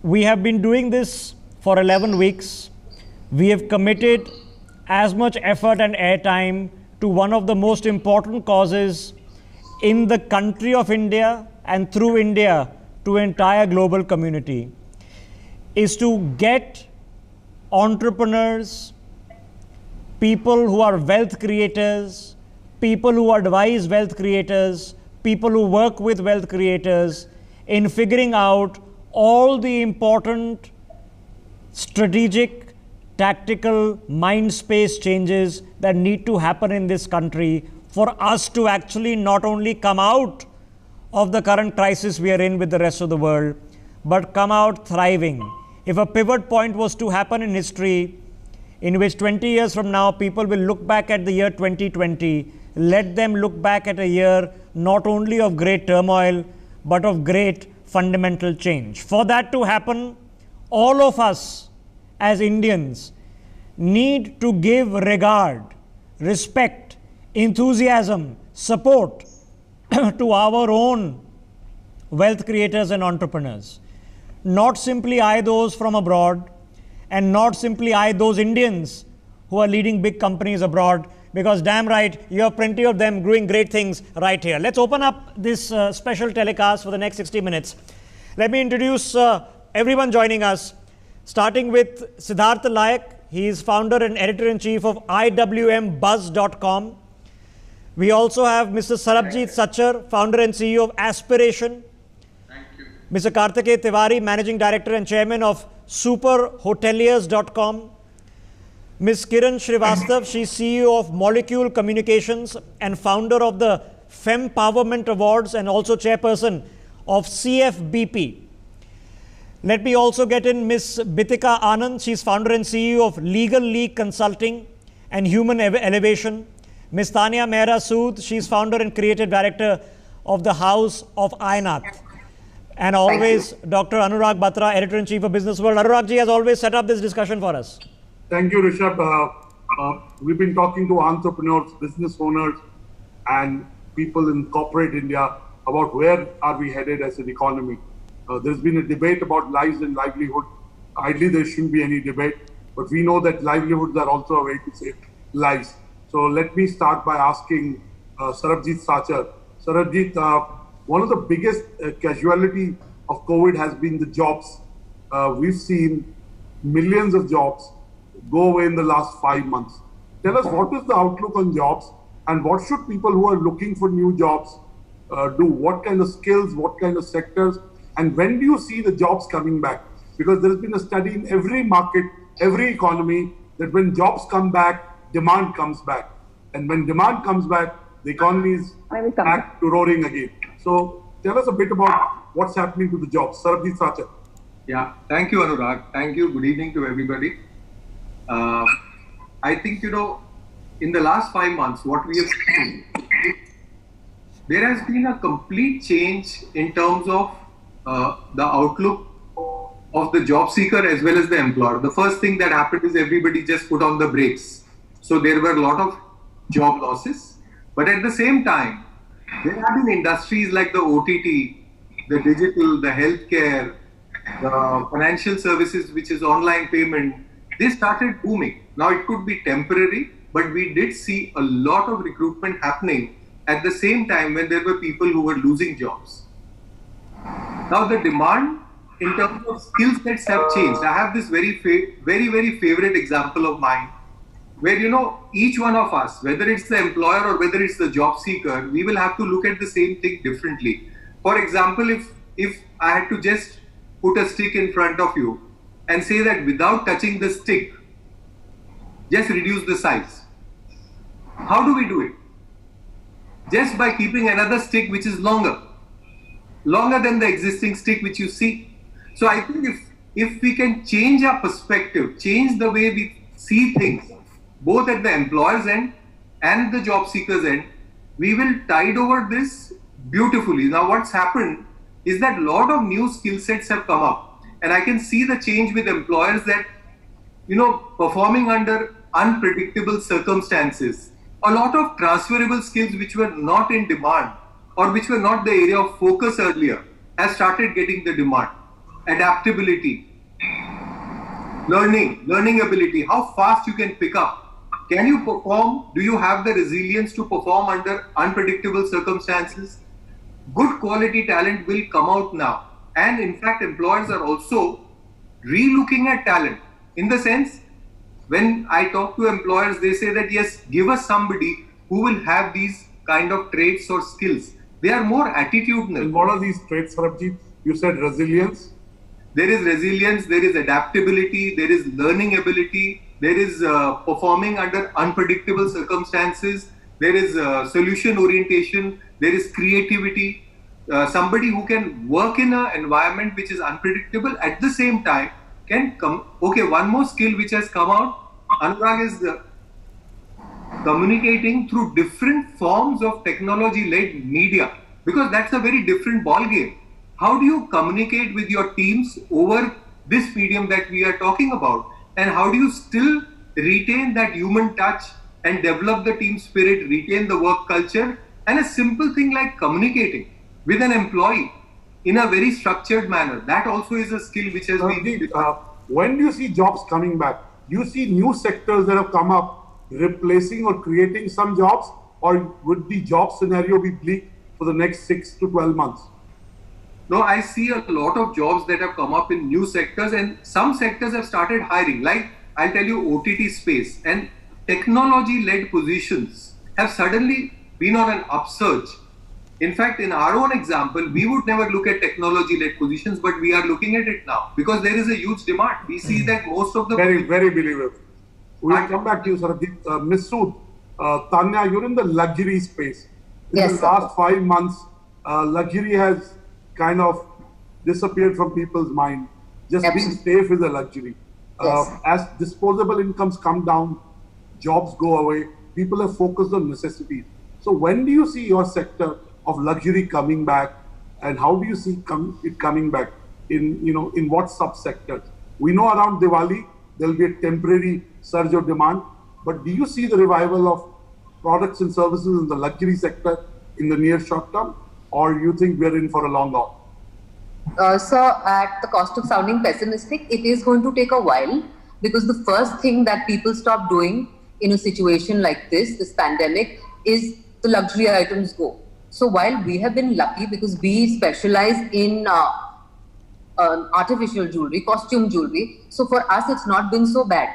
We have been doing this for 11 weeks. We have committed as much effort and airtime to one of the most important causes in the country of India and through India to entire global community, is to get entrepreneurs, people who are wealth creators, people who advise wealth creators, people who work with wealth creators in figuring out all the important strategic, tactical, mind space changes that need to happen in this country for us to actually not only come out of the current crisis we are in with the rest of the world, but come out thriving. If a pivot point was to happen in history, in which 20 years from now people will look back at the year 2020, let them look back at a year not only of great turmoil, but of great fundamental change. For that to happen, all of us as Indians need to give regard, respect, enthusiasm, support to our own wealth creators and entrepreneurs. Not simply eye those from abroad, and not simply eye those Indians who are leading big companies abroad, because damn right, you have plenty of them doing great things right here. Let's open up this special telecast for the next 60 minutes. Let me introduce everyone joining us, starting with Siddharth Layak. He is founder and editor-in-chief of IWMBuzz.com. We also have Mr. Sarabjit Sachar, founder and CEO of Aspiration. Thank you. Mr. Karthikey Tiwari, managing director and chairman of Superhoteliers.com. Ms. Kiran Srivastav, she's CEO of Molecule Communications and founder of the Fempowerment Awards and also chairperson of CFBP. Let me also get in Ms. Bitika Anand. She's founder and CEO of Legal League Consulting and Human Elevation. Ms. Tanya Mehra Sood, she's founder and creative director of the House of Ainath. And always Dr. Anurag Batra, editor-in-chief of Business World. Anurag ji has always set up this discussion for us. Thank you, Rishabh. We've been talking to entrepreneurs, business owners, and people in corporate India about where are we headed as an economy. There's been a debate about lives and livelihood. Ideally, there shouldn't be any debate, but we know that livelihoods are also a way to save lives. So let me start by asking Sarabjit Sachar. Sarabjit, one of the biggest casualty of COVID has been the jobs. We've seen millions of jobs go away in the last 5 months. Tell us, what is the outlook on jobs, and what should people who are looking for new jobs do? What kind of skills, what kind of sectors, and when do you see the jobs coming back? Because there has been a study in every market, every economy, that when jobs come back, demand comes back. And when demand comes back, the economy is back to roaring again. So tell us a bit about what's happening to the jobs. Sarabjit Sachar. Yeah, thank you, Anurag. Thank you. Good evening to everybody. I think, in the last 5 months, what we have seen, there has been a complete change in terms of the outlook of the job seeker as well as the employer. The first thing that happened is everybody just put on the brakes. So there were a lot of job losses. But at the same time, there have been industries like the OTT, the digital, the healthcare, the financial services, which is online payment. They started booming. Now it could be temporary, but we did see a lot of recruitment happening at the same time when there were people who were losing jobs. Now the demand in terms of skill sets have changed. I have this very favorite example of mine where, each one of us, whether it's the employer or whether it's the job seeker, we will have to look at the same thing differently. For example, if I had to just put a stick in front of you and say that without touching the stick, just reduce the size. How do we do it? Just by keeping another stick which is longer than the existing stick which you see. So I think if we can change our perspective, change the way we see things, both at the employer's end and the job seeker's end, we will tide over this beautifully. Now what's happened is that a lot of new skill sets have come up. And I can see the change with employers that, performing under unpredictable circumstances, a lot of transferable skills which were not in demand or which were not the area of focus earlier have started getting the demand. adaptability, learning ability, how fast you can pick up. Can you perform? Do you have the resilience to perform under unpredictable circumstances? Good quality talent will come out now. And in fact, employers are also re-looking at talent. In the sense, when I talk to employers, they say that yes, give us somebody who will have these kind of traits or skills. They are more attitudinal. And what are these traits, Saurabh? You said resilience. There is resilience, there is adaptability, there is learning ability, there is performing under unpredictable circumstances, there is solution orientation, there is creativity. Somebody who can work in an environment which is unpredictable at the same time can come. Okay, one more skill which has come out, Anurag, is communicating through different forms of technology-led media, because that's a very different ball game. How do you communicate with your teams over this medium that we are talking about? And how do you still retain that human touch and develop the team spirit, retain the work culture? And a simple thing like communicating with an employee in a very structured manner, that also is a skill which has been... When do you see jobs coming back? Do you see new sectors that have come up replacing or creating some jobs? Or would the job scenario be bleak for the next 6 to 12 months? No, I see a lot of jobs that have come up in new sectors, and some sectors have started hiring. Like, I'll tell you, OTT space and technology-led positions have suddenly been on an upsurge. In fact, in our own example, we would never look at technology-led positions, but we are looking at it now because there is a huge demand. We see that most of the... Very believable. We'll come back to you, Saurabh. Ms. Sood, Tanya, you're in the luxury space. In the last 5 months, luxury has kind of disappeared from people's mind. Just being safe is a luxury. As disposable incomes come down, jobs go away, people are focused on necessities. So when do you see your sector of luxury coming back, and how do you see it coming back in what subsectors? We know around Diwali there will be a temporary surge of demand, but do you see the revival of products and services in the luxury sector in the near short term, or you think we're in for a long haul? So at the cost of sounding pessimistic, it is going to take a while, because the first thing that people stop doing in a situation like this pandemic, is the luxury items go. So while we have been lucky because we specialize in artificial jewelry, costume jewelry, so for us it's not been so bad,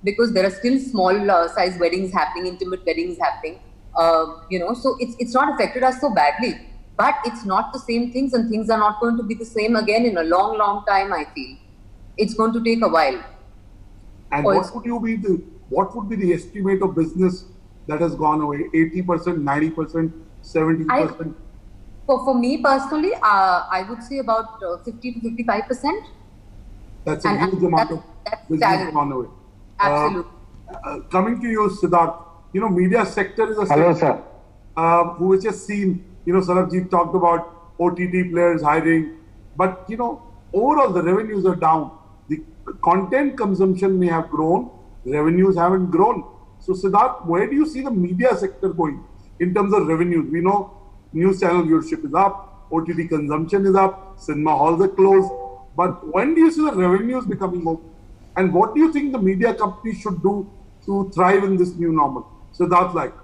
because there are still small size weddings happening, intimate weddings happening, so it's not affected us so badly. But it's not the same things, and things are not going to be the same again in a long, long time, I feel. It's going to take a while. And what would be the estimate of business that has gone away? 80%, 90%, 70%? For me personally, I would say about 50 to 55%. That's a huge amount of business gone away. Absolutely. Coming to you, Siddharth, media sector is a sector which has seen, Saurabh talked about OTT players hiring, but overall the revenues are down. The content consumption may have grown, revenues haven't grown. So Siddharth, where do you see the media sector going in terms of revenues? We know news channel viewership is up, OTT consumption is up, cinema halls are closed. But when do you see the revenues becoming more? And what do you think the media companies should do to thrive in this new normal? Siddharth,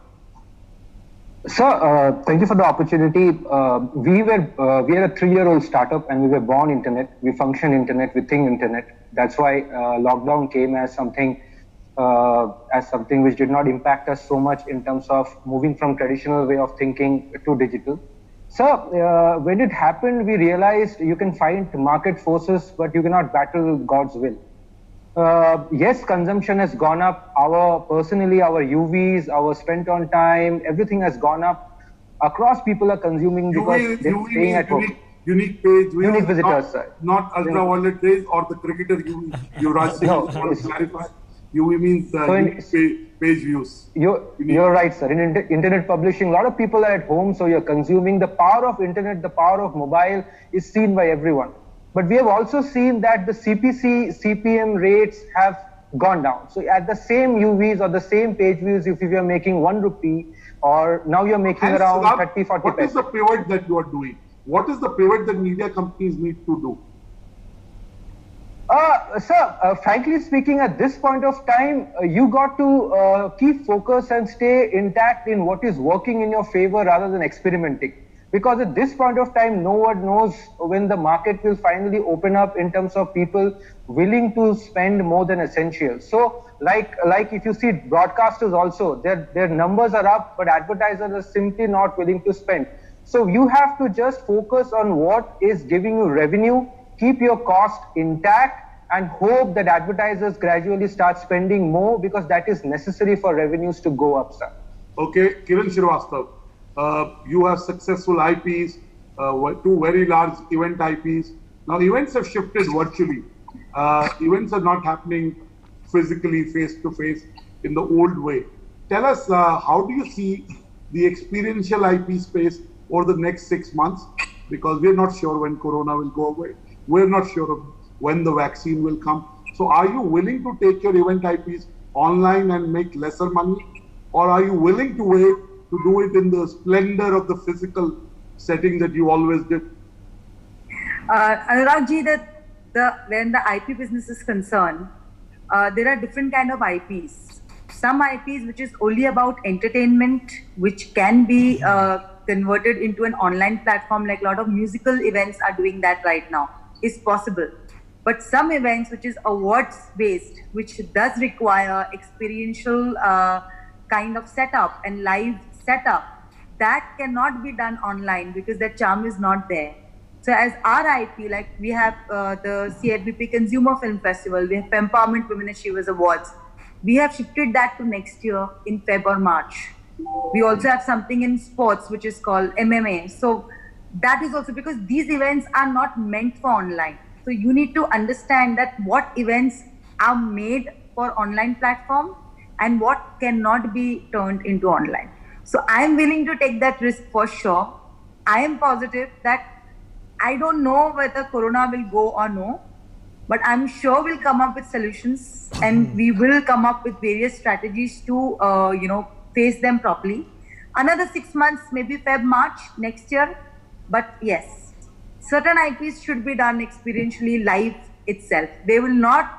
Sir, thank you for the opportunity. We are a 3-year-old startup, and we were born internet. We function internet, we think internet. That's why lockdown came as something which did not impact us so much in terms of moving from traditional way of thinking to digital. Sir, when it happened, we realized you can fight market forces, but you cannot battle God's will. Yes, consumption has gone up. Our UVs, our spent on time, everything has gone up. Across, people are consuming because they're staying at home. Unique page. Unique visitors, sir. Not ultraviolet rays or the cricketer UV. Yuvraj Singh, no, to clarify. UV means page views. You're right, sir. In internet publishing, a lot of people are at home, so you're consuming. The power of internet, the power of mobile is seen by everyone. But we have also seen that the CPC, CPM rates have gone down. So at the same UVs or the same page views, if you are making 1 rupee, or now you're making around 30, 40 What is the pivot that you are doing? What is the pivot that media companies need to do? Sir, frankly speaking, at this point of time, you got to keep focus and stay intact in what is working in your favor rather than experimenting. Because at this point of time, no one knows when the market will finally open up in terms of people willing to spend more than essential. So, like if you see broadcasters also, their numbers are up, but advertisers are simply not willing to spend. So you have to just focus on what is giving you revenue, keep your cost intact, and hope that advertisers gradually start spending more, because that is necessary for revenues to go up, sir. Okay, Kiran Srivastava, you have successful IPs, two very large event IPs. Now events have shifted virtually. Events are not happening physically, face to face in the old way. Tell us, how do you see the experiential IP space over the next 6 months? Because we're not sure when Corona will go away. We're not sure of when the vaccine will come. So are you willing to take your event IPs online and make lesser money? Or are you willing to wait to do it in the splendor of the physical setting that you always did? Anuragji, when the IP business is concerned, there are different kind of IPs. Some IPs which is only about entertainment, which can be converted into an online platform, like a lot of musical events are doing that right now, is possible. But some events which is awards based, which does require experiential kind of setup and live setup, that cannot be done online because that charm is not there. So as our IP, like we have the CFBP Consumer Film Festival, we have Empowerment Women Achievers Awards. We have shifted that to next year in Feb or March. We also have something in sports which is called MMA. So that is also because these events are not meant for online. So you need to understand that what events are made for online platform and what cannot be turned into online. So I am willing to take that risk for sure. I am positive that I don't know whether Corona will go or no, but I'm sure we'll come up with solutions and we will come up with various strategies to, face them properly. Another 6 months, maybe Feb, March next year. But yes, certain IPs should be done experientially live itself. They will not,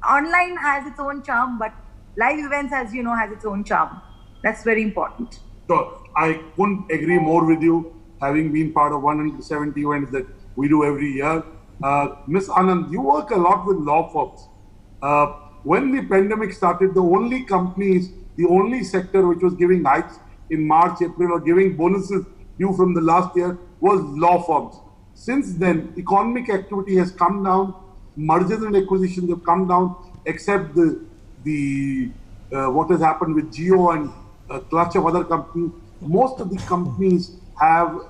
online has its own charm, but live events, as you know, has its own charm. That's very important. So I couldn't agree more with you, having been part of 170 events that we do every year. Ms. Anand, you work a lot with law firms. When the pandemic started, the only companies, the only sector which was giving hikes in March, April, or giving bonuses due from the last year was law firms. Since then, economic activity has come down, mergers and acquisitions have come down, except the what has happened with Jio and a clutch of other companies. Most of the companies have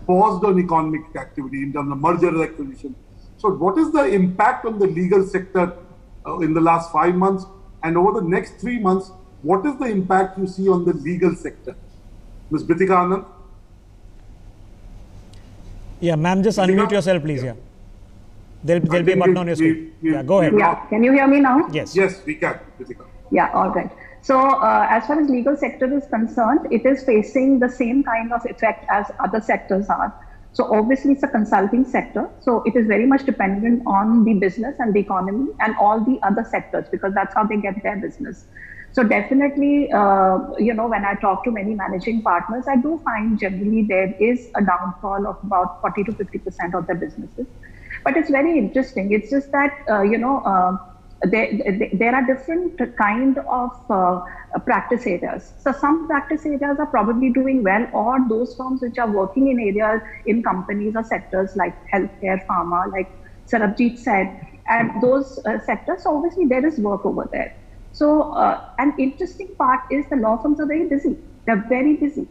paused on economic activity in terms of merger and acquisition. So what is the impact on the legal sector in the last 5 months? And over the next 3 months, what is the impact you see on the legal sector? Ms. Britika Anand? Yeah, ma'am, just unmute yourself, please. Yeah. There'll be a button on your screen. Yeah, go ahead. Yeah, can you hear me now? Yes. Yes, we can, Britika. Yeah, all right. So as far as legal sector is concerned, it is facing the same kind of effect as other sectors are. So obviously it's a consulting sector. So it is very much dependent on the business and the economy and all the other sectors, because that's how they get their business. So definitely, when I talk to many managing partners, I do find generally there is a downfall of about 40 to 50% of their businesses. But it's very interesting. It's just that, there are different kind of practice areas. So some practice areas are probably doing well, or those firms which are working in areas, in companies or sectors like healthcare, pharma, like Sarabjit said, and those sectors, so obviously there is work over there. So an interesting part is the law firms are very busy. They're very busy.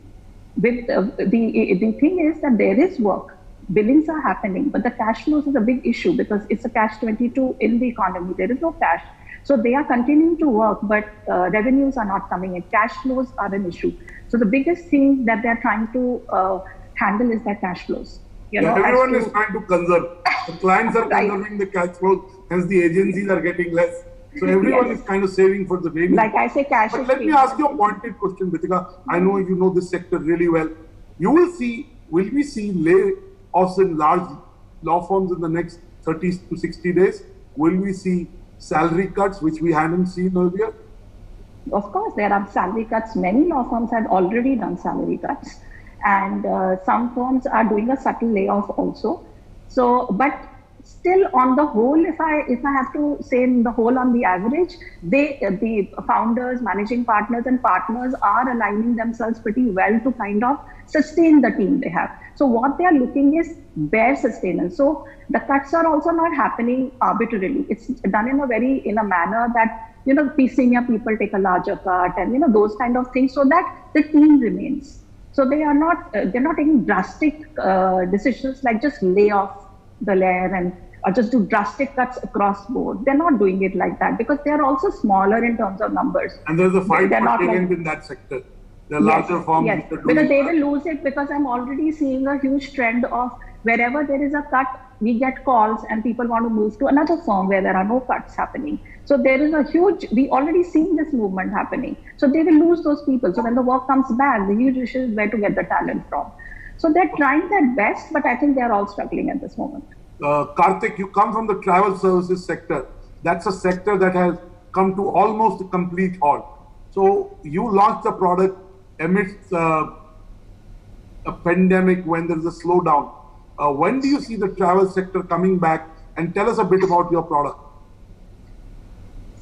With the thing is that there is work. Billings are happening, but the cash flows is a big issue because it's a catch-22 in the economy. There is no cash. So they are continuing to work, but revenues are not coming in. Cash flows are an issue. So the biggest thing that they're trying to handle is their cash flows. Everyone is trying to conserve. The clients are conserving the cash flows, hence the agencies are getting less. So everyone is kind of saving for the rainy. Like I say, cash. But let me ask you a pointed question, Britika. I know you know this sector really well. Will we see layoffs in large law firms in the next 30 to 60 days? will we see salary cuts, which we hadn't seen earlier? Of course, there are salary cuts. Many law firms have already done salary cuts, and some firms are doing a subtle layoff also. So, but still, on the whole, if I have to say in the whole, on the average, the founders, managing partners, and partners are aligning themselves pretty well to kind of sustain the team they have. So what they are looking is bare sustenance. So the cuts are also not happening arbitrarily. It's done in a manner that, senior people take a larger cut and, those kind of things, so that the team remains. So they're not taking drastic decisions like just lay off the layer and or just do drastic cuts across board. They're not doing it like that because they're also smaller in terms of numbers. And there's a fight in that sector. The larger firms. Yes, because they will lose it, because I'm already seeing a huge trend of wherever there is a cut, we get calls and people want to move to another firm where there are no cuts happening. So there is we already seen this movement happening. So they will lose those people. So when the work comes back, the huge issue is where to get the talent from. So they're trying their best, but I think they're all struggling at this moment. Karthik, you come from the travel services sector. That's a sector that has come to almost a complete halt. So you launched the product amidst a pandemic when there's a slowdown. When do you see the travel sector coming back? And tell us a bit about your product.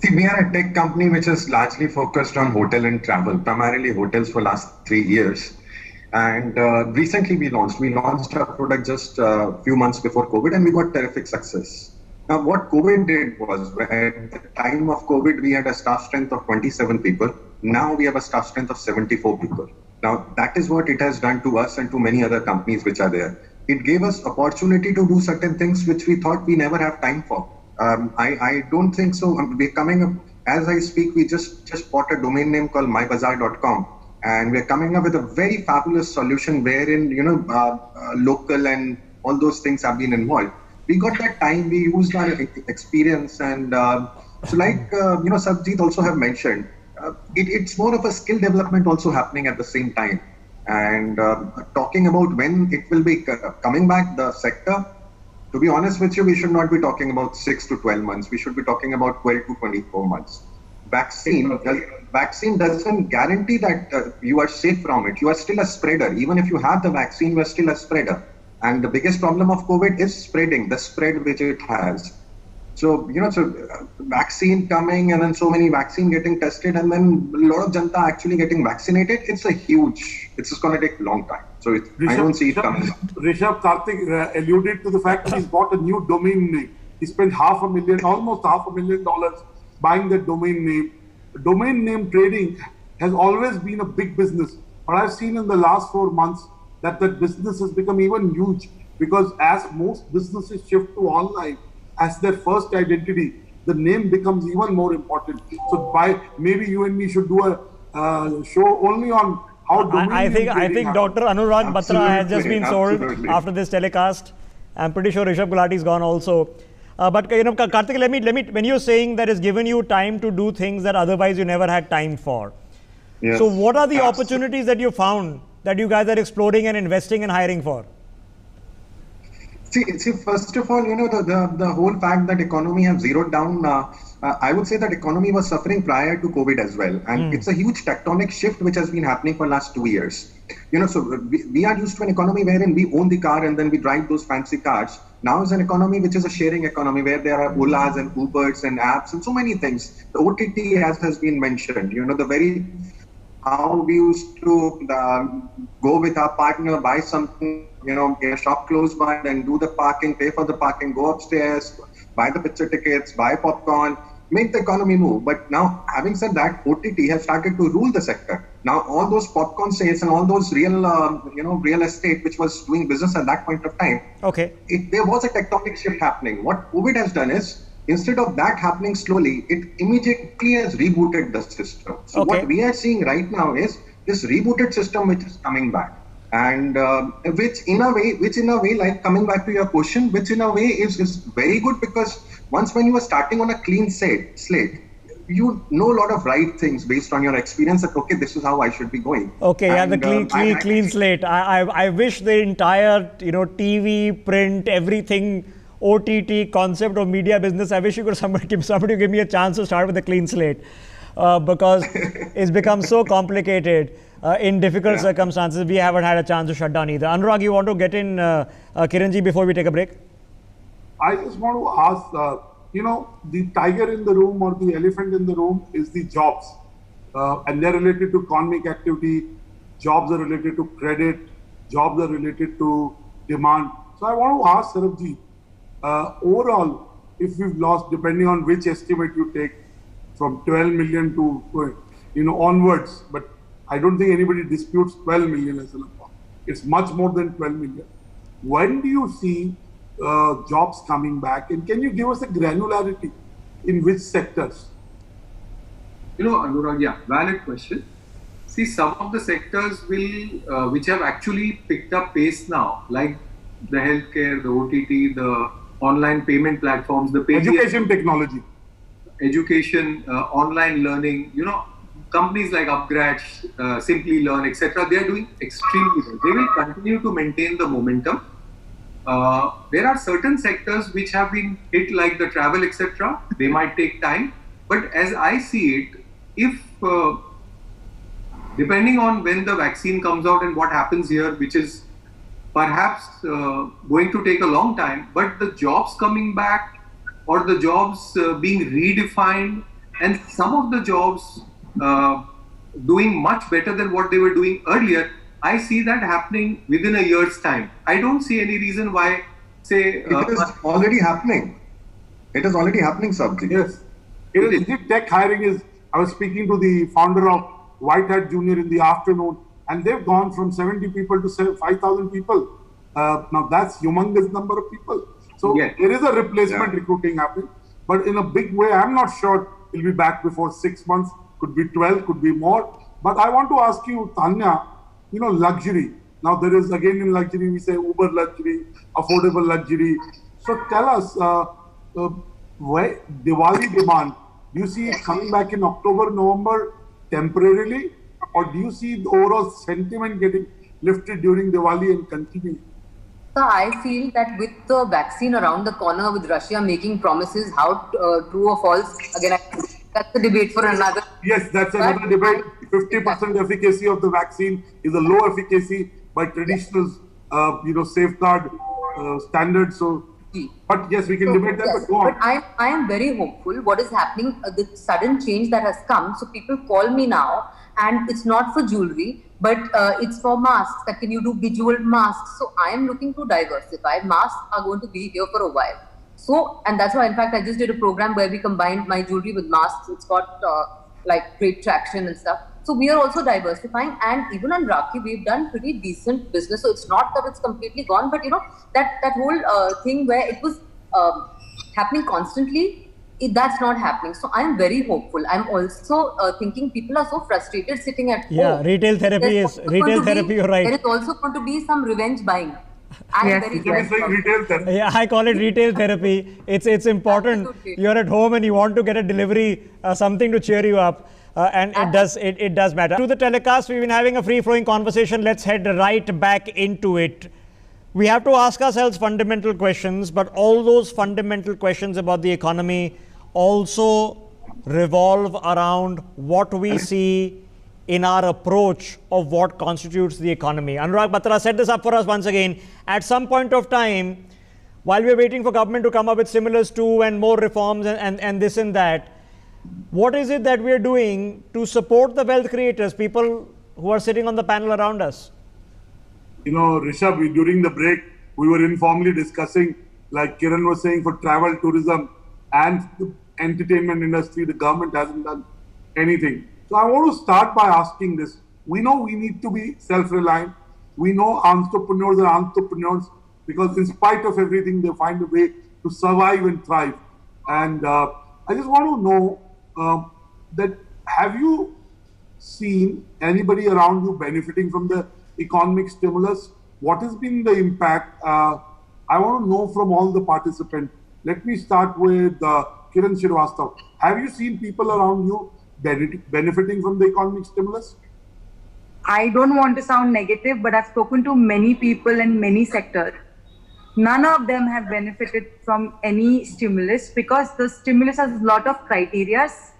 See, we are a tech company which is largely focused on hotel and travel, primarily hotels for last 3 years. And recently we launched our product just a few months before COVID, and we got terrific success. Now, what COVID did was, at the time of COVID, we had a staff strength of 27 people. Now we have a staff strength of 74 people. Now, that is what it has done to us and to many other companies which are there. It gave us opportunity to do certain things which we thought we never have time for. I don't think so. We're coming up, as I speak, we just bought a domain name called mybazaar.com. And we're coming up with a very fabulous solution wherein, local and all those things have been involved. We got that time, we used our experience, and so like, Satjeet also have mentioned, it's more of a skill development also happening at the same time. And talking about when it will be coming back, the sector, to be honest with you, we should not be talking about 6 to 12 months. We should be talking about 12 to 24 months. Vaccine doesn't guarantee that you are safe from it. You are still a spreader. Even if you have the vaccine, you are still a spreader. And the biggest problem of COVID is spreading, the spread which it has. So, vaccine coming and then so many vaccine getting tested and then a lot of Janta actually getting vaccinated, it's just going to take a long time. So I don't see it coming. Rishabh, Karthik alluded to the fact that he's bought a new domain name. He spent almost $500,000 buying that domain name. Domain name trading has always been a big business, but I've seen in the last 4 months that business has become even huge, because as most businesses shift to online as their first identity, the name becomes even more important. So maybe you and me should do a show only on how domain I think Dr. Anurag Batra has just been sold after this telecast. I'm pretty sure Rishabh Gulati is gone also. But Karthik, let me. When you're saying that it's given you time to do things that otherwise you never had time for. Yes. So what are the opportunities that you found that you guys are exploring and investing and hiring for? See, first of all, the whole fact that economy have zeroed down, I would say that economy was suffering prior to COVID as well. And it's a huge tectonic shift which has been happening for last 2 years. So we are used to an economy wherein we own the car and then we drive those fancy cars. Now is an economy which is a sharing economy where there are Olas and Ubers and apps and so many things. The OTT has been mentioned, how we used to go with our partner, buy something, in a shop close by, then do the parking, pay for the parking, go upstairs, buy the picture tickets, buy popcorn, make the economy move. But now, having said that, OTT has started to rule the sector. Now, all those popcorn sales and all those real estate, which was doing business at that point of time, there was a tectonic shift happening. What COVID has done is, instead of that happening slowly, it immediately has rebooted the system. So what we are seeing right now is this rebooted system which is coming back. And which in a way, like coming back to your question, which in a way is very good, because once when you are starting on a clean slate, you know a lot of right things based on your experience that, this is how I should be going. The clean slate. I wish the entire, TV, print, everything OTT concept of media business. I wish you could somebody give me a chance to start with a clean slate, because it's become so complicated in difficult circumstances. We haven't had a chance to shut down either. Anurag, you want to get in, Kiranji, before we take a break? I just want to ask, the tiger in the room or the elephant in the room is the jobs. And they're related to economic activity, jobs are related to credit, jobs are related to demand. So I want to ask Saurabh, overall, if we've lost, depending on which estimate you take, from 12 million to onwards, but I don't think anybody disputes 12 million as a number. It's much more than 12 million. When do you see jobs coming back, and can you give us a granularity in which sectors? Anurag, valid question. See, some of the sectors which have actually picked up pace now, like the healthcare, the OTT, the online payment platforms, the education technology, online learning, companies like Upgrad, Simply Learn, etc. They are doing extremely well. They will continue to maintain the momentum. There are certain sectors which have been hit, like the travel, etc. They might take time, but as I see it, if depending on when the vaccine comes out and what happens here, which is perhaps going to take a long time, but the jobs coming back or the jobs being redefined, and some of the jobs doing much better than what they were doing earlier, I see that happening within a year's time. I don't see any reason why, say... it is already happening. It is already happening, Saurabh. Yes. Egypt Tech hiring is... I was speaking to the founder of White Hat Junior in the afternoon, and they've gone from 70 people to 5,000 people. Now that's humongous number of people. So there is a replacement recruiting happening, but in a big way. I'm not sure it'll be back before 6 months. Could be 12, could be more. But I want to ask you, Tanya, luxury. Now there is, again, in luxury, we say Uber luxury, affordable luxury. So tell us, why Diwali demand, do you see it coming back in October, November temporarily? Or do you see the overall sentiment getting lifted during Diwali and continuing? So I feel that with the vaccine around the corner, with Russia making promises, how true or false, again, that's a debate for another. Yes, that's another debate. 50% efficacy of the vaccine is a low efficacy by traditional, safeguard standards. So, but yes, we can debate that. Yes, but go on. But I am very hopeful. What is happening? The sudden change that has come. So people call me now, and it's not for jewelry, but it's for masks. That can you do bejeweled masks? So I am looking to diversify. Masks are going to be here for a while. So, and that's why, in fact, I just did a program where we combined my jewelry with masks. It's got great traction and stuff. So we are also diversifying, and even on Rakhi, we've done pretty decent business. So it's not that it's completely gone, but that whole thing where it was happening constantly, that's not happening. So I'm very hopeful. I'm also thinking people are so frustrated sitting at home. Yeah, retail therapy is retail therapy. You're right. There is also going to be some revenge buying. Yeah, I call it retail therapy. It's important. You're at home and you want to get a delivery, something to cheer you up. And it does matter. To the telecast, we've been having a free-flowing conversation. Let's head right back into it. We have to ask ourselves fundamental questions, but all those fundamental questions about the economy also revolve around what we see in our approach of what constitutes the economy. Anurag Batra set this up for us once again. At some point of time, while we're waiting for government to come up with stimulus 2 and more reforms and this and that, what is it that we're doing to support the wealth creators, people who are sitting on the panel around us? Rishabh, during the break, we were informally discussing, like Kiran was saying, for travel, tourism and the entertainment industry, the government hasn't done anything. So I want to start by asking this. We know we need to be self-reliant. We know entrepreneurs are entrepreneurs because in spite of everything, they find a way to survive and thrive. And I just want to know that have you seen anybody around you benefiting from the economic stimulus? What has been the impact? I want to know from all the participants. Let me start with Kiran Srivastava. Have you seen people around you benefiting from the economic stimulus? I don't want to sound negative, but I've spoken to many people in many sectors none of them have benefited from any stimulus because the stimulus has a lot of criterias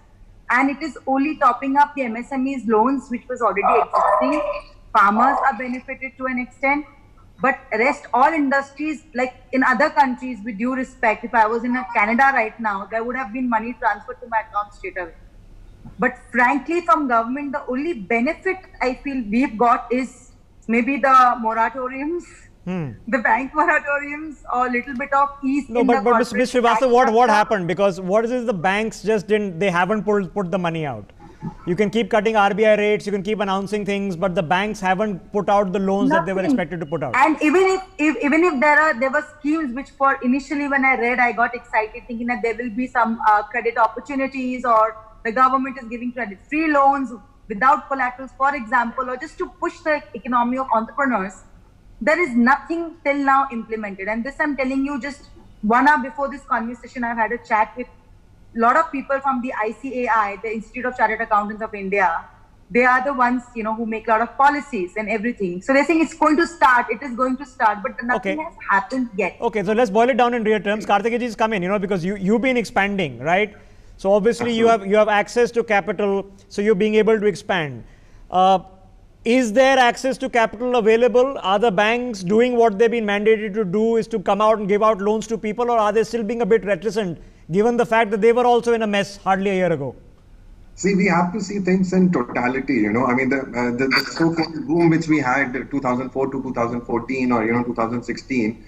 and it is only topping up the MSMEs loans which was already existing. Farmers are benefited to an extent, but rest all industries, like in other countries, with due respect, if I was in Canada right now, there would have been money transferred to my account straight away. But frankly, from government, the only benefit I feel we've got is maybe the moratoriums, the bank moratoriums, or a little bit of ease. No, but Ms. Srivastava, what happened? Because what is it, the banks just didn't, they haven't put the money out. You can keep cutting RBI rates, you can keep announcing things, but the banks haven't put out the loans that they were expected to put out. And even if there were schemes which for initially when I read, I got excited thinking that there will be some credit opportunities or the government is giving credit-free loans without collaterals, for example, or just to push the economy of entrepreneurs. There is nothing till now implemented. And this I'm telling you, just 1 hour before this conversation, I've had a chat with a lot of people from the ICAI, the Institute of Chartered Accountants of India. They are the ones, who make a lot of policies and everything. So they're saying it's going to start, it is going to start, but nothing has happened yet. Okay, so let's boil it down in real terms. Karthikeyaji's come in, because you've been expanding, right? So obviously you have access to capital, so you're being able to expand. Is there access to capital available? Are the banks doing what they've been mandated to do, is to come out and give out loans to people, or are they still being a bit reticent given the fact that they were also in a mess hardly a year ago? See, we have to see things in totality, I mean, the so-called boom which we had 2004 to 2014 or, 2016,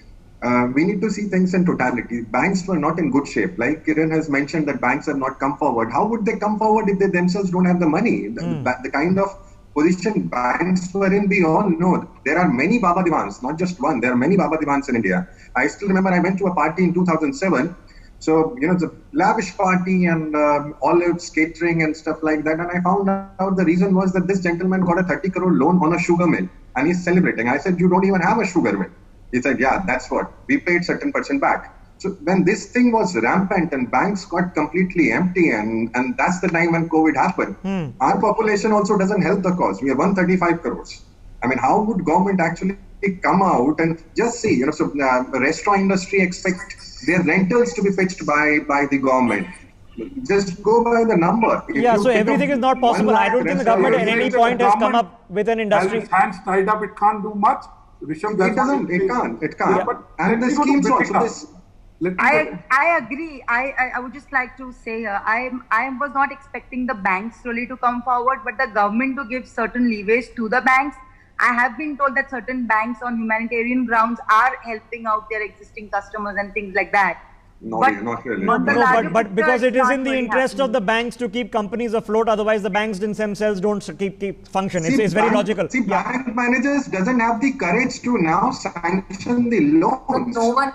we need to see things in totality. Banks were not in good shape. Like Kiran has mentioned that banks have not come forward. How would they come forward if they themselves don't have the money? The kind of position banks were in, we all know. There are many Baba Divans, not just one. There are many Baba Divans in India. I still remember I went to a party in 2007. So, it's a lavish party and olives, catering and stuff like that. And I found out the reason was that this gentleman got a 30 crore loan on a sugar mill and he's celebrating. I said, you don't even have a sugar mill. He said, yeah, that's what. We paid certain percent back. So when this thing was rampant and banks got completely empty and that's the time when COVID happened, our population also doesn't help the cause. We have 135 crores. I mean, how would government actually come out and just see, so the restaurant industry expect their rentals to be fixed by the government. Just go by the number. Yeah, so everything is not possible. I don't think the government at any point has come up with an industry. Has its hands tied up, it can't do much. Rishabh, it can't. Yeah, but and the schemes also. I agree. I would just like to say here, I was not expecting the banks really to come forward, but the government to give certain leeway to the banks. I have been told that certain banks on humanitarian grounds are helping out their existing customers and things like that. Not really. But because it is in the interest of the banks to keep companies afloat, otherwise the banks themselves don't keep function. It's very logical. See, bank managers doesn't have the courage to now sanction the loans. No one.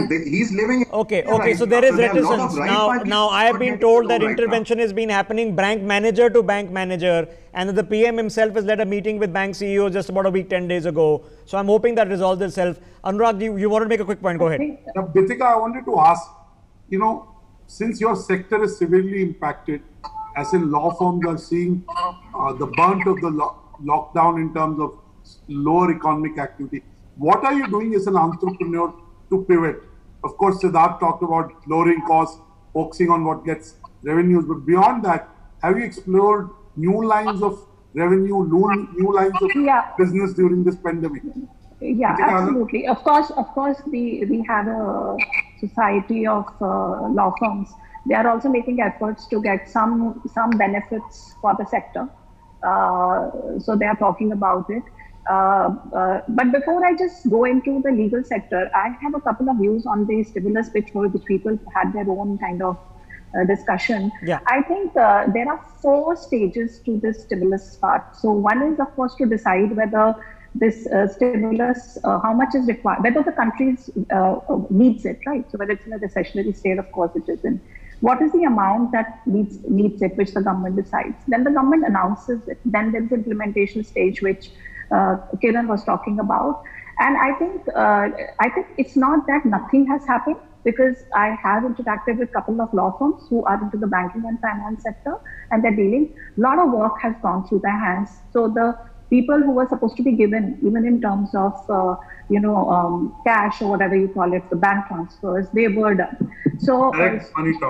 He's living. Okay. So there is reticence. Now I have been told that intervention has been happening bank manager to bank manager, and that the PM himself has led a meeting with bank CEOs just about a week, 10 days ago. So I'm hoping that resolves itself. Anurag, you want to make a quick point? Go ahead. Bitika, I wanted to ask, since your sector is severely impacted, as in law firms are seeing the brunt of the lockdown in terms of lower economic activity, what are you doing as an entrepreneur to pivot? Of course, Siddharth talked about lowering costs, focusing on what gets revenues, but beyond that, have you explored new lines of revenue, new lines of business during this pandemic? Yeah, absolutely. Of course, we have a society of law firms. They are also making efforts to get some benefits for the sector. So they are talking about it. But before I just go into the legal sector, I have a couple of views on the stimulus which people had their own kind of discussion. Yeah. I think there are 4 stages to this stimulus part. So one is, of course, to decide whether this stimulus, how much is required, whether the country needs it, right? So whether it's in a recessionary state, of course it isn't. What is the amount that needs it, which the government decides? Then the government announces it. Then there's the implementation stage, which Kiran was talking about. And I think it's not that nothing has happened, because I have interacted with a couple of law firms who are into the banking and finance sector, and they're dealing. A lot of work has gone through their hands. So the people who were supposed to be given, even in terms of, cash or whatever you call it, the bank transfers, they were done. So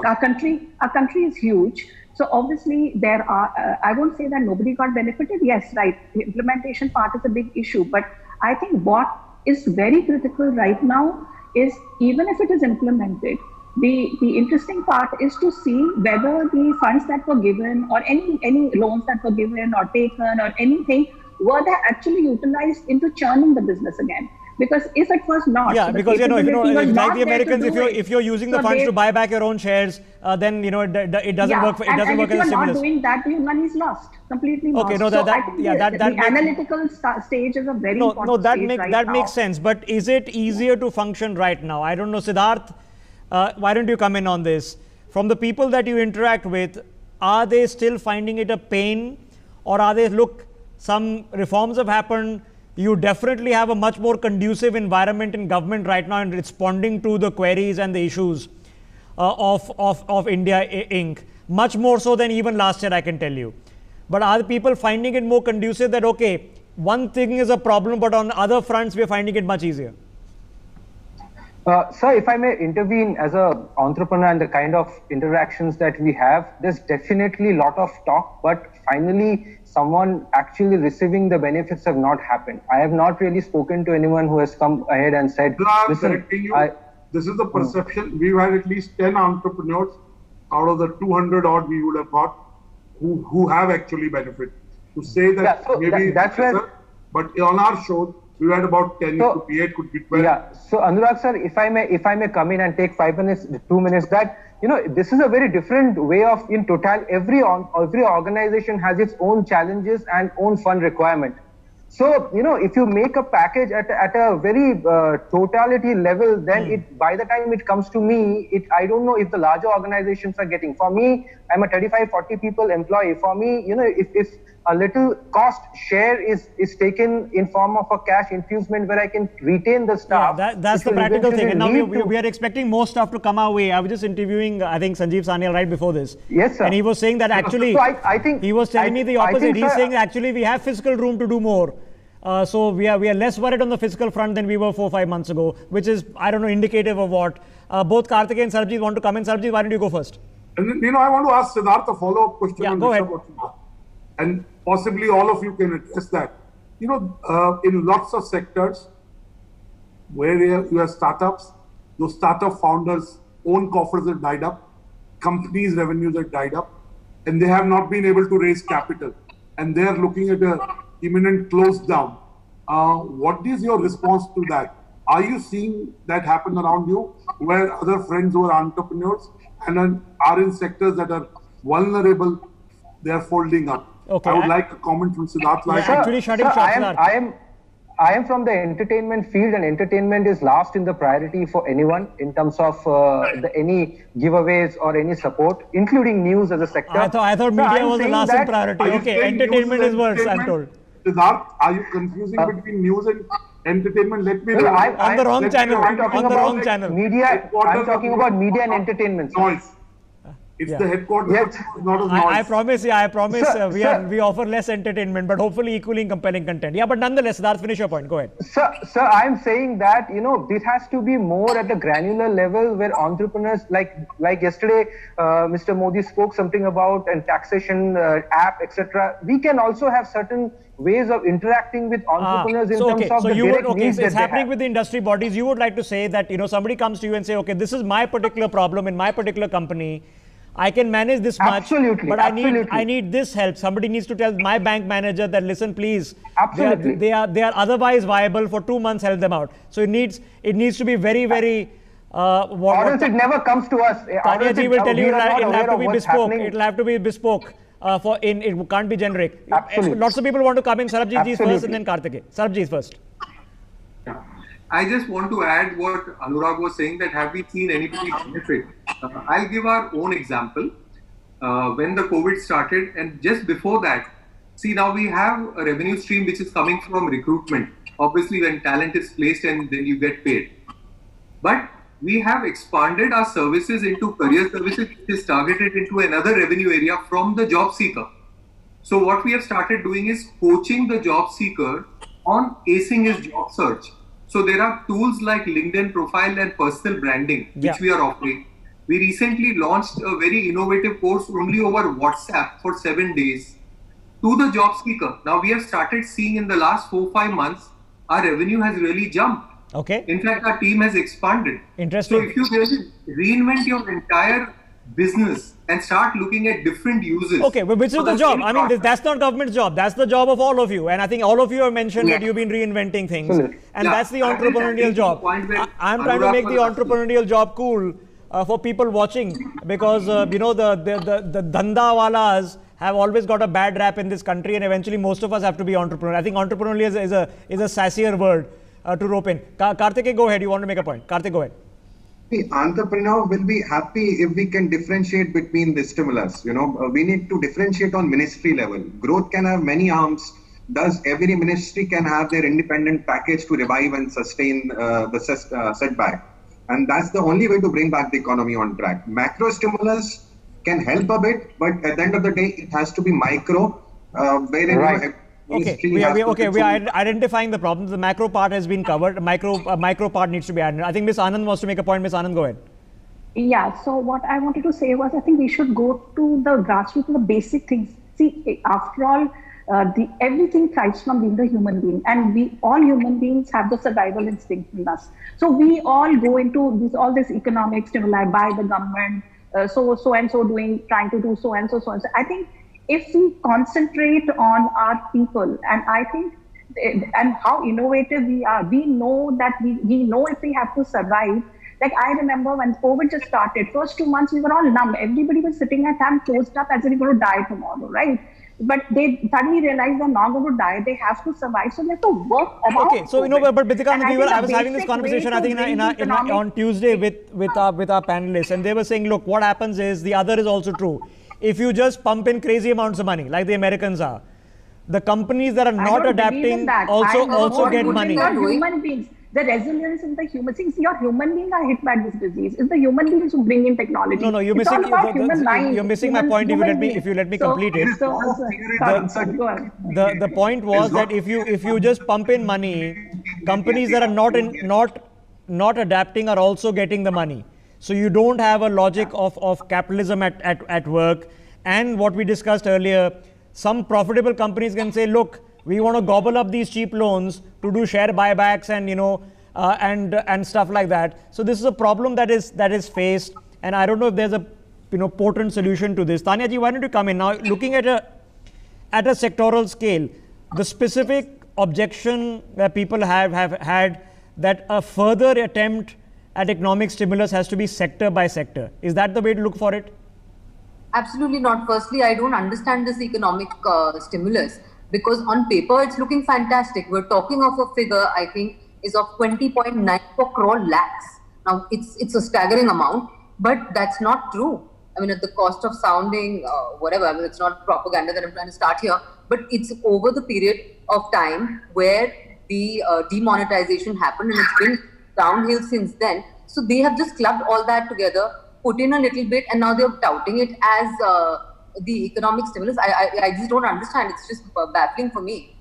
our country is huge. So obviously there are, I won't say that nobody got benefited. Yes, right. The implementation part is a big issue. But I think what is very critical right now is, even if it is implemented, the interesting part is to see whether the funds that were given or any loans that were given or taken or anything, were they actually utilized into churning the business again? Because if it was not, yeah, so because if like the Americans, if you're using the funds they, to buy back your own shares, then it doesn't work. It doesn't work as a stimulus. If you're not doing that, your money is lost, completely lost. Okay, no, so I think the analytical stage is a very important stage that makes sense. But is it easier to function right now? I don't know, Siddharth. Why don't you come in on this? From the people that you interact with, are they still finding it a pain, or are they, look, some reforms have happened? You definitely have a much more conducive environment in government right now in responding to the queries and the issues of India Inc. Much more so than even last year, I can tell you. But are the people finding it more conducive that, okay, one thing is a problem, but on other fronts, we're finding it much easier? Sir, if I may intervene as an entrepreneur and the kind of interactions that we have, there's definitely a lot of talk, but finally someone actually receiving the benefits have not happened. I have not really spoken to anyone who has come ahead and said, listen, this is the perception. We've had at least 10 entrepreneurs out of the 200 odd we would have got who have actually benefited. To say that that's where, but on our show, we had about 10, so, could be 8, could be 12. Yeah. So Anurag sir, if I may come in and take 5 minutes, 2 minutes, that, this is a very different way of, in total, every organization has its own challenges and own fund requirement. So, if you make a package at a very totality level, then by the time it comes to me, I don't know if the larger organizations are getting. For me, I'm a 35, 40 people employee. For me, if a little cost share is taken in form of a cash infusement where I can retain the staff. Yeah, that's the practical thing. And now we are expecting more stuff to come our way. I was just interviewing, I think, Sanjeev Sanyal right before this. Yes, sir. And he was saying that actually, so I think he was telling me the opposite. He's saying actually we have fiscal room to do more. So we are less worried on the fiscal front than we were 4 or 5 months ago, which is, I don't know, indicative of what. Both Karthikeyan and Sarabjit want to come in. Sarabjit, why don't you go first? And then, I want to ask Siddharth a follow-up question. Yeah, go ahead. And possibly all of you can address that. In lots of sectors where you have startups, those startup founders' own coffers have died up, companies' revenues have died up, and they have not been able to raise capital. And they are looking at an imminent close down. What is your response to that? Are you seeing that happen around you, where other friends who are entrepreneurs and are in sectors that are vulnerable, they are folding up? Okay. I would like a comment from Siddharth. Actually shutting shots. I am from the entertainment field, and entertainment is last in the priority for anyone in terms of any giveaways or any support, including news as a sector. I thought media was the last in priority. Okay, entertainment is worse, I'm told. Siddharth, are you confusing between news and entertainment? Let me on the wrong channel. I'm talking about media. I'm talking about media and entertainment. Noise. It's the headquarters, not of noise. I promise. We offer less entertainment, but hopefully equally compelling content. Yeah, but nonetheless, Siddharth, finish your point. Go ahead. Sir, I'm saying that, this has to be more at the granular level where entrepreneurs, like yesterday, Mr. Modi spoke something about a taxation app, etc. We can also have certain ways of interacting with entrepreneurs in terms of the direct needs that it's happening with the industry bodies. You would like to say that, somebody comes to you and say, okay, this is my particular problem in my particular company. I can manage this much, but I need this help. Somebody needs to tell my bank manager that, listen, please, they are otherwise viable for 2 months. Help them out. So it needs to be very, very. Or else it never comes to us. Tanya will tell you it'll have to be bespoke. It'll have to be bespoke. It can't be generic. Absolutely. Lots of people want to come in. Sarabjit first, and then Karthikeyan. Sarabjit first. I just want to add what Anurag was saying, that have we seen anybody benefit? I'll give our own example. When the COVID started, and just before that, see, now we have a revenue stream which is coming from recruitment. Obviously, when talent is placed and then you get paid. But we have expanded our services into career services, which is targeted into another revenue area from the job seeker. So what we have started doing is coaching the job seeker on acing his job search. So there are tools like LinkedIn profile and personal branding, which we are offering. We recently launched a very innovative course only over WhatsApp for 7 days to the job seeker. Now we have started seeing in the last 4-5 months, our revenue has really jumped. Okay. In fact, our team has expanded. Interesting. So if you really reinvent your entire business and start looking at different uses. Okay, but which is the job? I mean, that's not government's job. That's the job of all of you. And I think all of you have mentioned that you've been reinventing things. And that's the entrepreneurial job. I'm trying to make the entrepreneurial job cool for people watching, because, you know, the dhanda walas have always got a bad rap in this country, and eventually most of us have to be entrepreneur. I think entrepreneurial is a sassier word to rope in. Karthik, go ahead. You want to make a point? Karthik, go ahead. The entrepreneur will be happy if we can differentiate between the stimulus. You know, we need to differentiate on ministry level. Growth can have many arms. Thus, every ministry can have their independent package to revive and sustain the setback. And that's the only way to bring back the economy on track. Macro stimulus can help a bit, but at the end of the day, it has to be micro, wherein we are identifying the problems. The macro part has been covered. Micro part needs to be added. I think Ms. Anand wants to make a point. Ms. Anand, go ahead. Yeah, so what I wanted to say was, I think we should go to the grassroots, to the basic things. See, after all, everything thrives from being the human being, and we all human beings have the survival instinct in us. So we all go into all this economic stimuli by the government, so and so trying to do so and so. I think if we concentrate on our people, and I think, and how innovative we are, we know that we know if we have to survive. Like I remember when COVID just started, first 2 months we were all numb. Everybody was sitting at home closed up as if we're going to die tomorrow, right? But they suddenly realized they're not going to die. They have to survive. So they have to work around. Okay, so but Bitika, I was having this conversation, I think, on Tuesday with our panelists, and they were saying, look, what happens is, the other is also true. If you just pump in crazy amounts of money, like the Americans are, the companies that are not adapting also get money. Human beings. The resilience in the human beings. Your human beings are hit by this disease. It's the human beings who bring in technology. No, you're missing my point. If you let me complete it. The point was that if you just pump in money, companies that are not adapting are also getting the money. So you don't have a logic of capitalism at work. And what we discussed earlier, some profitable companies can say, look, we want to gobble up these cheap loans to do share buybacks and and stuff like that. So this is a problem that is faced, and I don't know if there's a potent solution to this. Tanya ji, why don't you come in now? Looking at a sectoral scale, the specific objection that people have had, that a further attempt at economic stimulus has to be sector by sector. Is that the way to look for it? Absolutely not. Firstly, I don't understand this economic stimulus, because on paper it's looking fantastic. We're talking of a figure, I think, is of 20.94 crore lakhs. Now it's a staggering amount, but that's not true. I mean, at the cost of sounding whatever, I mean, it's not propaganda that I'm trying to start here, but it's over the period of time where the demonetization happened, and it's been downhill since then. So they have just clubbed all that together, put in a little bit, and now they're touting it as the economic stimulus. I just don't understand. It's just baffling for me.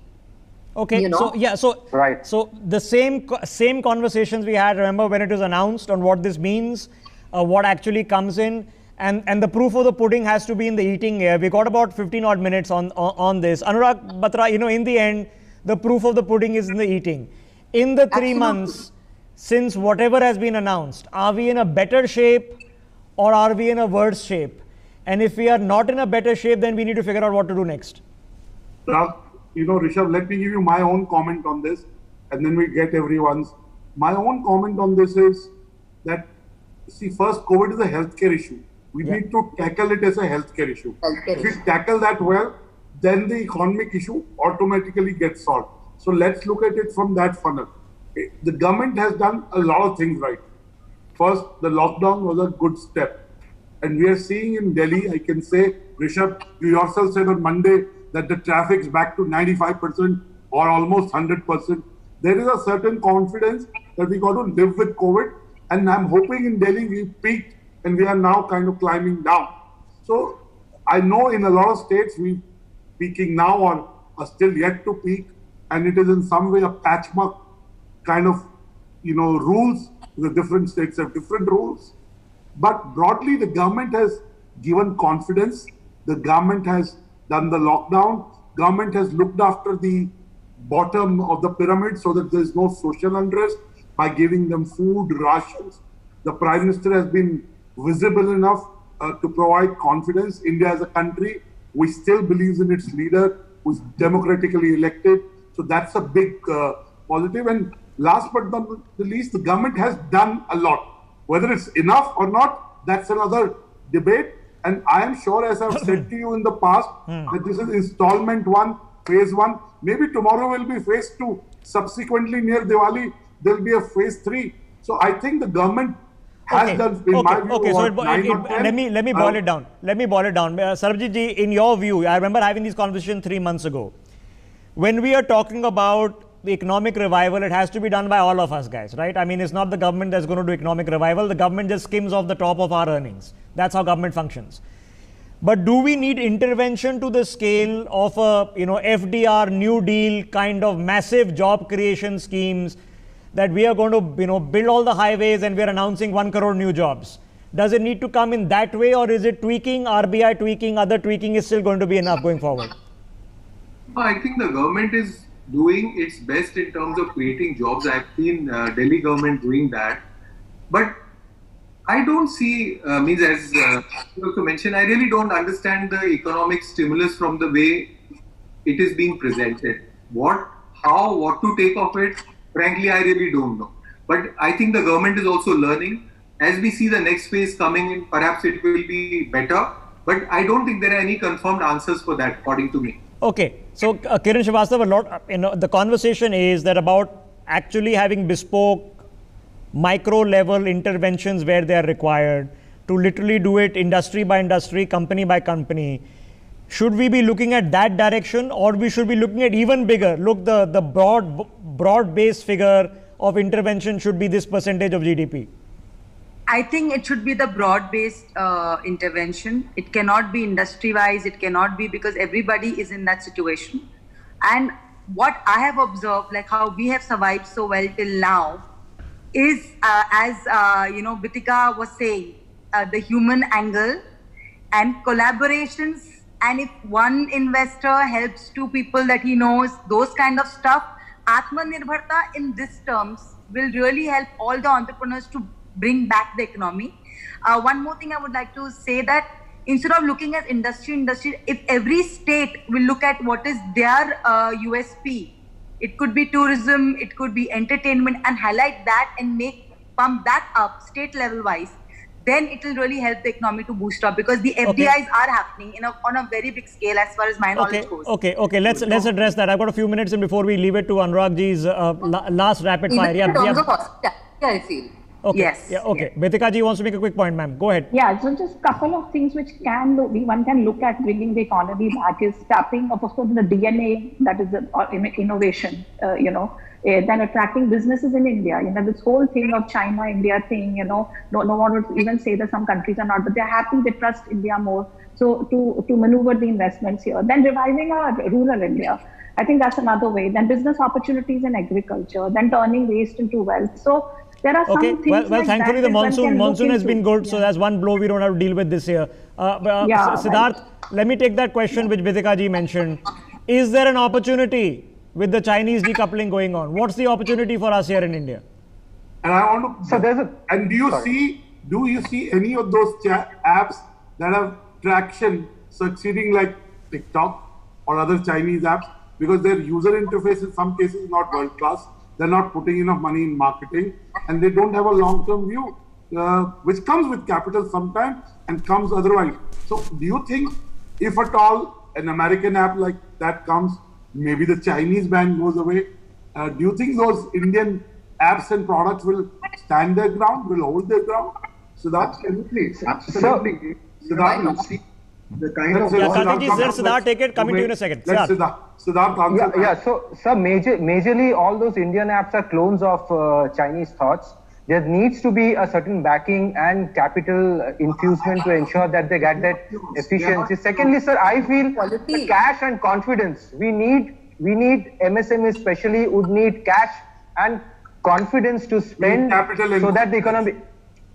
Okay, so the same conversations we had, remember, when it was announced on what this means, what actually comes in, and the proof of the pudding has to be in the eating here. We got about 15 odd minutes on this. Anurag Batra, in the end, the proof of the pudding is in the eating. In the 3 months since whatever has been announced, are we in a better shape or are we in a worse shape? And if we are not in a better shape, then we need to figure out what to do next. Rishabh, let me give you my own comment on this, and then we get everyone's. My own comment on this is that, see, first, COVID is a healthcare issue. We need to tackle it as a healthcare issue. If we tackle that well, then the economic issue automatically gets solved. So let's look at it from that funnel. The government has done a lot of things right. First, the lockdown was a good step. And we are seeing in Delhi, I can say, Rishabh, you yourself said on Monday that the traffic's back to 95% or almost 100%. There is a certain confidence that we got to live with COVID. And I'm hoping in Delhi we peaked and we are now kind of climbing down. So I know in a lot of states peaking now or are still yet to peak, and it is in some way a patchwork kind of, rules. The different states have different rules. But broadly, the government has given confidence. The government has done the lockdown. Government has looked after the bottom of the pyramid so that there is no social unrest by giving them food, rations. The Prime Minister has been visible enough to provide confidence. India as a country, we still believes in its leader who's democratically elected. So that's a big positive. And last but not the least, the government has done a lot. Whether it's enough or not, that's another debate. And I am sure, as I've said to you in the past, that this is installment 1, phase 1. Maybe tomorrow will be phase 2. Subsequently, near Diwali, there will be a phase 3. So I think the government has done, in my view, let me boil it down. Let me boil it down. Sarabjit ji, in your view, I remember having this conversation 3 months ago. When we are talking about the economic revival, it has to be done by all of us, guys, right? I mean, it's not the government that's going to do economic revival. The government just skims off the top of our earnings. That's how government functions. But do we need intervention to the scale of a, FDR, New Deal kind of massive job creation schemes that we are going to, build all the highways and we're announcing 1 crore new jobs? Does it need to come in that way, or is it tweaking, RBI tweaking, other tweaking is still going to be enough going forward? I think the government is doing its best in terms of creating jobs. I've seen Delhi government doing that. But I don't see, as you also mentioned, I really don't understand the economic stimulus from the way it is being presented. What to take of it, frankly, I really don't know. But I think the government is also learning. As we see the next phase coming in, perhaps it will be better. But I don't think there are any confirmed answers for that, according to me. Okay, so Kiran Srivastava, the conversation is that about actually having bespoke micro level interventions where they are required to literally do it industry by industry, company by company. Should we be looking at that direction, or we should be looking at even bigger? Look, the broad base figure of intervention should be this percentage of GDP. I think it should be the broad-based intervention. It cannot be industry-wise. It cannot be, because everybody is in that situation. And what I have observed, like how we have survived so well till now, is as Bitika was saying, the human angle and collaborations. And if one investor helps 2 people that he knows, those kind of stuff, Atmanirbharta in these terms will really help all the entrepreneurs to bring back the economy. One more thing I would like to say, that instead of looking at industry, if every state will look at what is their USP, it could be tourism, it could be entertainment, and highlight that and pump that up state level wise, then it will really help the economy to boost up, because the FDIs are happening on a very big scale as far as my knowledge goes. Okay. Let's address that. I've got a few minutes, and before we leave it to Anurag ji's last rapid fire. In terms of hospitality, I feel. Okay. Yes. Yeah, okay. Betika ji wants to make a quick point, ma'am. Go ahead. Yeah, so just a couple of things which one can look at bringing the economy back is tapping, of course, the DNA, that is the innovation, then attracting businesses in India. This whole thing of China, India thing, no one would even say that some countries are not, but they're happy, they trust India more. So to maneuver the investments here. Then reviving our rural India. I think that's another way. Then business opportunities in agriculture, then turning waste into wealth. So there are some things well, thankfully the monsoon has been good, so that's one blow we don't have to deal with this year. Siddharth, let me take that question which Bitika ji mentioned. Is there an opportunity with the Chinese decoupling going on? What's the opportunity for us here in India? And I want to. So there's a. And do you see any of those apps that have traction succeeding like TikTok or other Chinese apps? Because their user interface in some cases is not world class. They're not putting enough money in marketing, and they don't have a long-term view, which comes with capital sometimes and comes otherwise. So do you think, if at all an American app like that comes, maybe the Chinese ban goes away? Do you think those Indian apps and products will stand their ground, will hold their ground? So that's absolutely. Siddharth, the kind of Siddharth, take it. Coming to you in a second. Siddharth answer. So majorly all those Indian apps are clones of Chinese thoughts. there needs to be a certain backing and capital infusement to ensure that they get that efficiency. Secondly, sir, I feel the cash and confidence. We need MSMEs especially would need cash and confidence to spend so that the economy,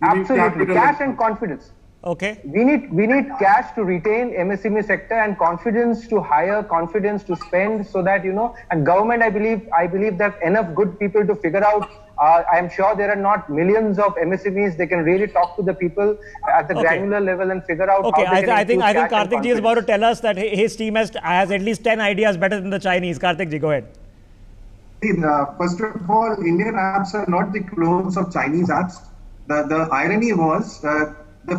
absolutely, cash and confidence. Okay. We need cash to retain MSME sector and confidence to hire, confidence to spend, so that, you know, and government, I believe that enough good people to figure out. I am sure there are not millions of MSMEs. They can really talk to the people at the granular level and figure out. Okay, how they I think Karthik ji is about to confidence. tell us that his team has at least 10 ideas better than the Chinese. Karthik ji, go ahead. See, first of all, Indian apps are not the clones of Chinese apps. The irony was the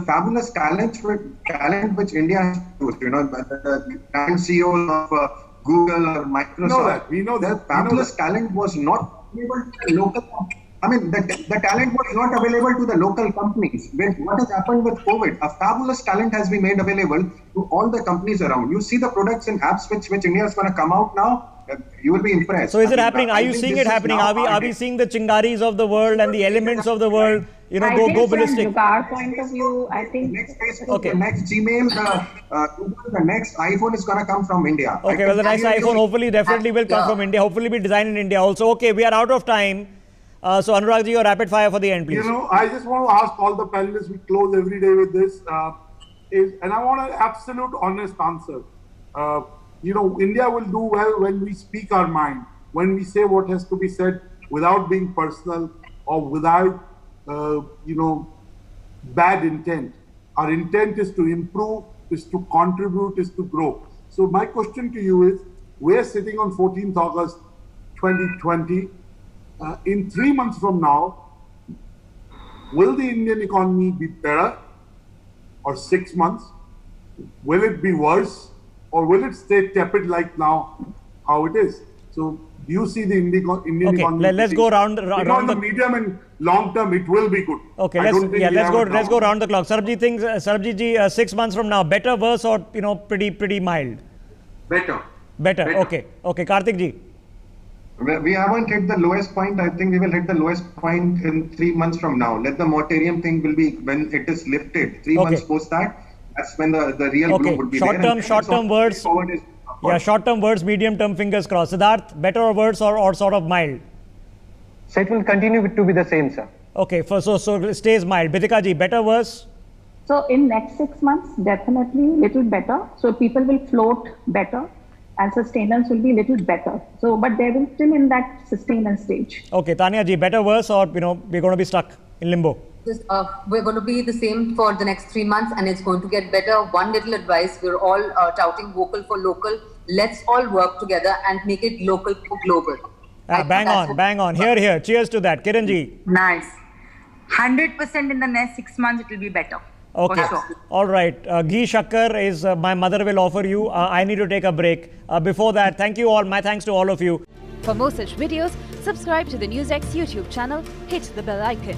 fabulous talent which India has produced. You know, the current CEOs of Google or Microsoft. We know that. The fabulous talent was not available to the local. I mean, the talent was not available to the local companies. What has happened with COVID? A fabulous talent has been made available to all the companies around. You see the products and apps which India is going to come out now. You will be impressed. So is it happening? Are you seeing it happening? Are we seeing the Chingaris of the world and the elements of the world, you know, go ballistic? From our point of view, I think Next Facebook, the next Gmail, the next iPhone is going to come from India. Okay, well, the next iPhone hopefully definitely will come from India. Hopefully be designed in India also. Okay, we are out of time. So Anurag ji, your rapid fire for the end, please. You know, I just want to ask all the panelists, we close every day with this, and I want an absolute honest answer. You know, India will do well when we speak our mind, when we say what has to be said without being personal or without, you know, bad intent. Our intent is to improve, is to contribute, is to grow. So my question to you is, we're sitting on 14th August 2020. In 3 months from now, will the Indian economy be better, or 6 months? Will it be worse, or will it stay tepid like now, how it is? So do you see the Indian economy? Okay, let's go round the medium and long term, it will be good. Okay, let's go round the clock. Sarabjit thinks, Sarabjit ji, 6 months from now, better, worse, or, you know, pretty mild? Better. Better. Okay. Karthik ji. We haven't hit the lowest point. I think we will hit the lowest point in 3 months from now. Let the moratorium thing will be when it is lifted. 3 months post that, that's when the real bloom would be there. Short-term words. Yeah, short-term words, medium-term fingers crossed. Siddharth, better or worse, or sort of mild? So it will continue to be the same, sir. Okay, so it stays mild. Bitika ji, better, worse? so. In next 6 months, definitely little better. So people will float better, and sustenance will be little better. So, but they will still in that sustenance stage. Okay, Tanya ji, better, worse, or, you know, we're going to be stuck in limbo? We're going to be the same for the next 3 months, and it's going to get better. One little advice: we're all touting vocal for local. Let's all work together and make it local for global. Bang on. Here. Cheers to that. Kiran ji. Nice. 100% in the next 6 months, it will be better. Okay. For sure. All right. Ghee shakkar is my mother will offer you. I need to take a break. Before that, thank you all. My thanks to all of you. For more such videos, subscribe to the NewsX YouTube channel, hit the bell icon.